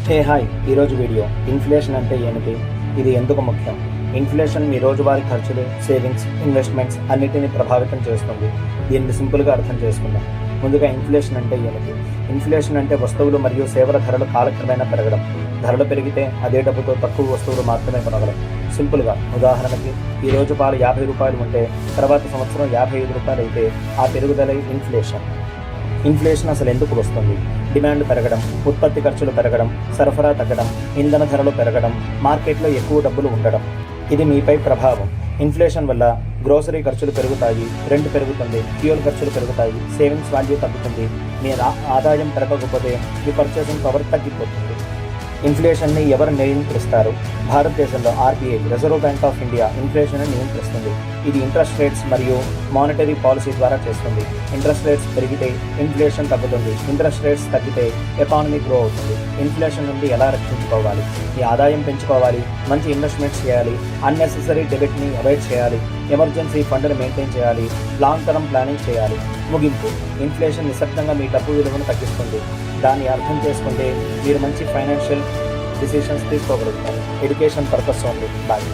Hi ఈరోజు video inflation అంటే ఏమిటి, ఇది ఎందుకు ముఖ్యం? ఇన్ఫ్లేషన్ మీ రోజువారీ ఖర్చులు, సేవింగ్స్, ఇన్వెస్ట్మెంట్స్ అన్నిటిని ప్రభావితం చేస్తుంది. దీన్ని సింపుల్గా అర్థం చేసుకుందాం. ముందుగా ఇన్ఫ్లేషన్ అంటే ఏమిటి? ఇన్ఫ్లేషన్ అంటే వస్తువులు మరియు సేవల ధరలు కాలక్రమేణా పెరగడం. ధరలు పెరిగితే అదే డబ్బుతో తక్కువ వస్తువులు మాత్రమే కొనగలం. సింపుల్గా ఉదాహరణకి ఈరోజు పాలు 50 రూపాయలు ఉంటే తర్వాత సంవత్సరం 55 రూపాయలు అయితే ఆ పెరుగుదలే ఇన్ఫ్లేషన్. ఇన్ఫ్లేషన్ అసలు ఎందుకు వస్తుంది? డిమాండ్ పెరగడం, ఉత్పత్తి ఖర్చులు పెరగడం, సరఫరా తగ్గడం, ఇంధన ధరలు పెరగడం, మార్కెట్లో ఎక్కువ డబ్బులు ఉండడం. ఇది మీపై ప్రభావం. ఇన్ఫ్లేషన్ వల్ల గ్రోసరీ ఖర్చులు పెరుగుతాయి, రెంట్ పెరుగుతుంది, ఫ్యూయల్ ఖర్చులు పెరుగుతాయి, సేవింగ్స్ వాల్యూ తగ్గుతుంది. మీ ఆదాయం పెరగకపోతే మీ పర్చేసింగ్ పవర్ తగ్గిపోతుంది. ఇన్ఫ్లేషన్ని ఎవరు నియంత్రిస్తారు? భారతదేశంలో RBI, reserve bank of India ఇన్ఫ్లేషన్ని నియంత్రిస్తుంది. ఇది ఇంట్రెస్ట్ రేట్స్ మరియు మానిటరీ పాలసీ ద్వారా చేస్తుంది. ఇంట్రెస్ట్ రేట్స్ పెరిగితే ఇన్ఫ్లేషన్ తగ్గుతుంది, ఇంట్రెస్ట్ రేట్స్ తగ్గితే ఎకానమీ గ్రో అవుతుంది. ఇన్ఫ్లేషన్ నుండి ఎలా రక్షించుకోవాలి? మీ ఆదాయం పెంచుకోవాలి, మంచి ఇన్వెస్ట్మెంట్స్ చేయాలి, అన్నెసెసరీ డెబిట్ని అవాయిడ్ చేయాలి, ఎమర్జెన్సీ ఫండ్ని మెయింటైన్ చేయాలి, లాంగ్ టర్మ్ ప్లానింగ్ చేయాలి. ముగింపు: ఇన్ఫ్లేషన్ నిశ్శబ్దంగా మీ డబ్బు విలువను తగ్గిస్తుంది. దాన్ని అర్థం చేసుకుంటే మీరు మంచి ఫైనాన్షియల్ డిసిషన్స్ తీసుకోగలుగుతారు. Education purpose only. బాయ్.